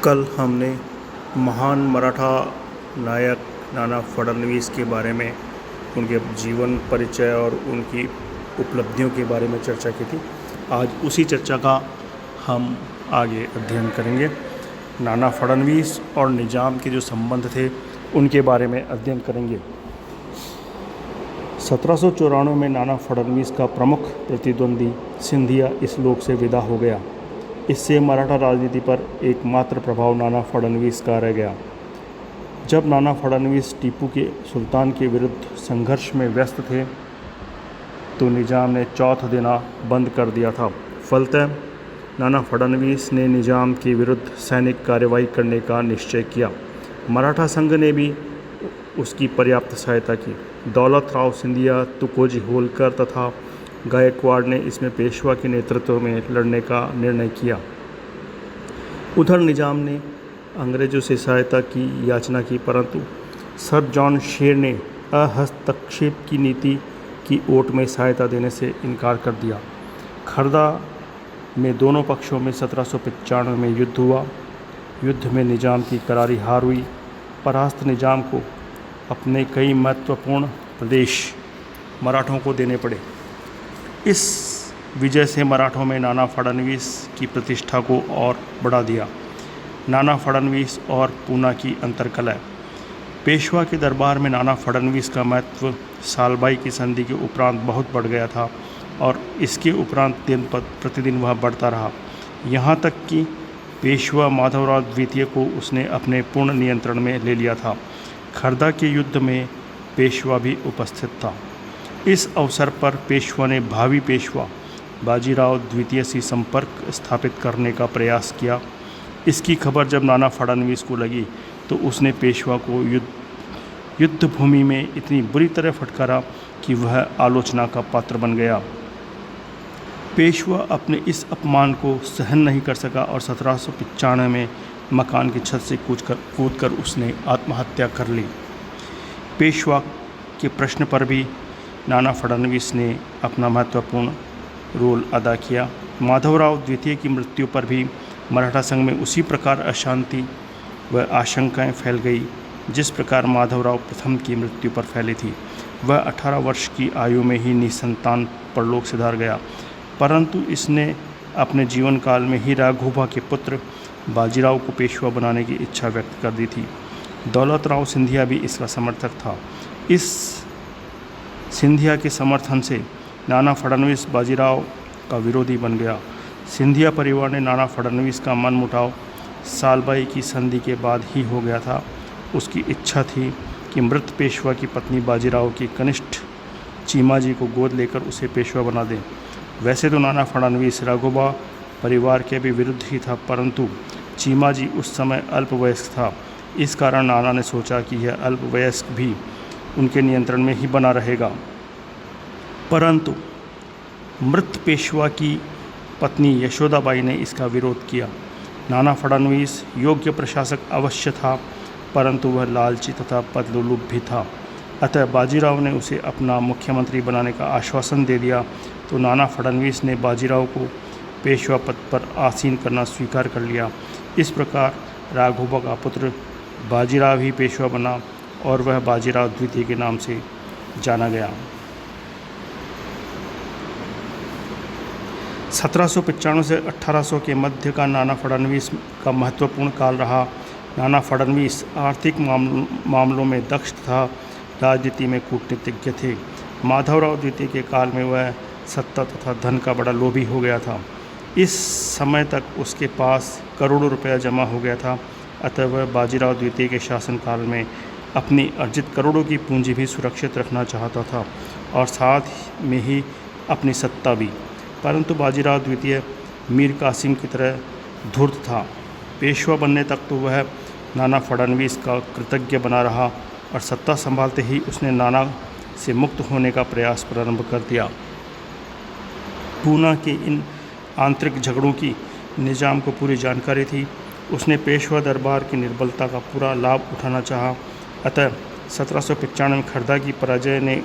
कल हमने महान मराठा नायक नाना फडणवीस के बारे में, उनके जीवन परिचय और उनकी उपलब्धियों के बारे में चर्चा की थी। आज उसी चर्चा का हम आगे अध्ययन करेंगे। नाना फडणवीस और निजाम के जो संबंध थे उनके बारे में अध्ययन करेंगे। 1794 में नाना फडणवीस का प्रमुख प्रतिद्वंदी सिंधिया इस लोक से विदा हो गया। इससे मराठा राजनीति पर एकमात्र प्रभाव नाना फडणवीस का रह गया। जब नाना फडणवीस टीपू के सुल्तान के विरुद्ध संघर्ष में व्यस्त थे तो निजाम ने चौथ देना बंद कर दिया था। फलतः नाना फडणवीस ने निजाम के विरुद्ध सैनिक कार्रवाई करने का निश्चय किया। मराठा संघ ने भी उसकी पर्याप्त सहायता की। दौलत राव सिंधिया, तुकोजी होलकर तथा गायकवाड़ ने इसमें पेशवा के नेतृत्व में लड़ने का निर्णय किया। उधर निजाम ने अंग्रेजों से सहायता की याचना की, परंतु सर जॉन शेर ने अहस्तक्षेप की नीति की ओट में सहायता देने से इनकार कर दिया। खरदा में दोनों पक्षों में 1795 में युद्ध हुआ। युद्ध में निजाम की करारी हार हुई। परास्त निजाम को अपने कई महत्वपूर्ण प्रदेश मराठों को देने पड़े। इस विजय से मराठों में नाना फडणवीस की प्रतिष्ठा को और बढ़ा दिया। नाना फडणवीस और पूना की अंतर्कलह। पेशवा के दरबार में नाना फडणवीस का महत्व सालबाई की संधि के उपरांत बहुत बढ़ गया था और इसके उपरांत दिन प्रतिदिन वह बढ़ता रहा। यहाँ तक कि पेशवा माधवराव द्वितीय को उसने अपने पूर्ण नियंत्रण में ले लिया था। खरदा के युद्ध में पेशवा भी उपस्थित था। इस अवसर पर पेशवा ने भावी पेशवा बाजीराव द्वितीय से संपर्क स्थापित करने का प्रयास किया। इसकी खबर जब नाना फडणवीस को लगी तो उसने पेशवा को युद्ध भूमि में इतनी बुरी तरह फटकारा कि वह आलोचना का पात्र बन गया। पेशवा अपने इस अपमान को सहन नहीं कर सका और 1795 में मकान की छत से कूदकर उसने आत्महत्या कर ली। पेशवा के प्रश्न पर भी नाना फडणवीस ने अपना महत्वपूर्ण रोल अदा किया। माधवराव द्वितीय की मृत्यु पर भी मराठा संघ में उसी प्रकार अशांति व आशंकाएं फैल गई जिस प्रकार माधवराव प्रथम की मृत्यु पर फैली थी। वह 18 वर्ष की आयु में ही निसंतान परलोक सिधार गया, परंतु इसने अपने जीवन काल में ही राघोबा के पुत्र बाजीराव को पेशवा बनाने की इच्छा व्यक्त कर दी थी। दौलत राव सिंधिया भी इसका समर्थक था। इस सिंधिया के समर्थन से नाना फडणवीस बाजीराव का विरोधी बन गया। सिंधिया परिवार ने नाना फडणवीस का मनमुटाव सालबाई की संधि के बाद ही हो गया था। उसकी इच्छा थी कि मृत पेशवा की पत्नी बाजीराव की कनिष्ठ चीमाजी को गोद लेकर उसे पेशवा बना दें। वैसे तो नाना फडणवीस राघोबा परिवार के भी विरुद्ध ही था, परंतु चीमाजी उस समय अल्पवयस्क था। इस कारण नाना ने सोचा कि यह अल्पवयस्क भी उनके नियंत्रण में ही बना रहेगा। परंतु मृत पेशवा की पत्नी यशोदाबाई ने इसका विरोध किया। नाना फडणवीस योग्य प्रशासक अवश्य था, परंतु वह लालची तथा पदलोलुप भी था। अतः बाजीराव ने उसे अपना मुख्यमंत्री बनाने का आश्वासन दे दिया तो नाना फडणवीस ने बाजीराव को पेशवा पद पर आसीन करना स्वीकार कर लिया। इस प्रकार राघोबा का पुत्र बाजीराव ही पेशवा बना और वह बाजीराव द्वितीय के नाम से जाना गया। 1795 से 1800 के मध्य का नाना फडणवीस का महत्वपूर्ण काल रहा। नाना फडणवीस आर्थिक मामलों में दक्ष तथा राजनीति में कूटनीतिज्ञ थे। माधवराव द्वितीय के काल में वह सत्ता तथा धन का बड़ा लोभी हो गया था। इस समय तक उसके पास करोड़ों रुपया जमा हो गया था। अतः वह बाजीराव द्वितीय के शासनकाल में अपनी अर्जित करोड़ों की पूंजी भी सुरक्षित रखना चाहता था और साथ में ही अपनी सत्ता भी। परंतु बाजीराव द्वितीय मीर कासिम की तरह धूर्त था। पेशवा बनने तक तो वह नाना फडणवीस का कृतज्ञ बना रहा और सत्ता संभालते ही उसने नाना से मुक्त होने का प्रयास प्रारंभ कर दिया। पूना के इन आंतरिक झगड़ों की निजाम को पूरी जानकारी थी। उसने पेशवा दरबार की निर्बलता का पूरा लाभ उठाना चाहा। अतः 1795 में खरदा की पराजय ने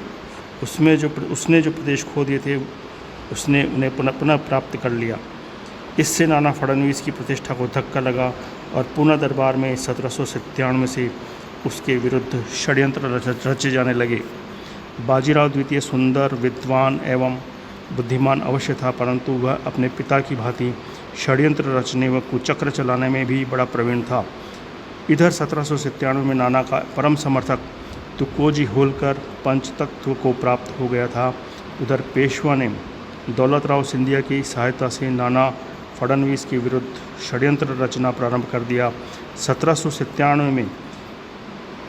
उसने जो प्रदेश खो दिए थे उसने उन्हें पुनः प्राप्त कर लिया। इससे नाना फडणवीस की प्रतिष्ठा को धक्का लगा और पूना दरबार में 1797 से उसके विरुद्ध षड्यंत्र रचे जाने लगे। बाजीराव द्वितीय सुंदर, विद्वान एवं बुद्धिमान अवश्य था, परंतु वह अपने पिता की भांति षड्यंत्र रचने व कुचक्र चलाने में भी बड़ा प्रवीण था। इधर 1797 में नाना का परम समर्थक तुकोजी होलकर पंचतत्व को प्राप्त हो गया था। उधर पेशवा ने दौलतराव सिंधिया की सहायता से नाना फडणवीस के विरुद्ध षड्यंत्र रचना प्रारंभ कर दिया। 1797 में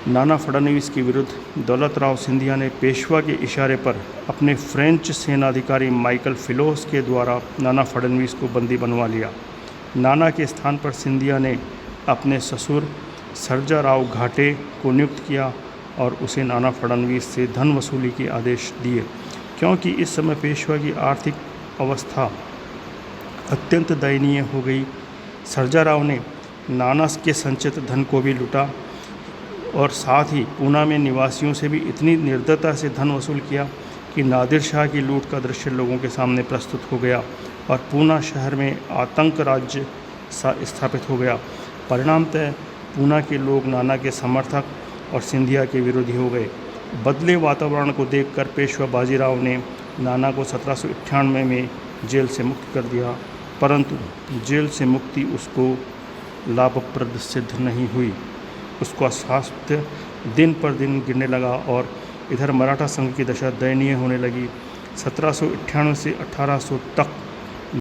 नाना फडणवीस के विरुद्ध दौलतराव सिंधिया ने पेशवा के इशारे पर अपने फ्रेंच सेनाधिकारी माइकल फिलोस के द्वारा नाना फडणवीस को बंदी बनवा लिया। नाना के स्थान पर सिंधिया ने अपने ससुर सर्जाराव घाटे को नियुक्त किया और उसे नाना फडणवीस से धन वसूली के आदेश दिए। क्योंकि इस समय पेशवा की आर्थिक अवस्था अत्यंत दयनीय हो गई, सर्जाराव ने नाना के संचित धन को भी लूटा और साथ ही पूना में निवासियों से भी इतनी निर्दयता से धन वसूल किया कि नादिर शाह की लूट का दृश्य लोगों के सामने प्रस्तुत हो गया और पूना शहर में आतंक राज्य स्थापित हो गया। परिणामतः पूना के लोग नाना के समर्थक और सिंधिया के विरोधी हो गए। बदले वातावरण को देखकर पेशवा बाजीराव ने नाना को 1798 में जेल से मुक्त कर दिया, परंतु जेल से मुक्ति उसको लाभप्रद सिद्ध नहीं हुई। उसका स्वास्थ्य दिन पर दिन गिरने लगा और इधर मराठा संघ की दशा दयनीय होने लगी। 1798 से 1800 तक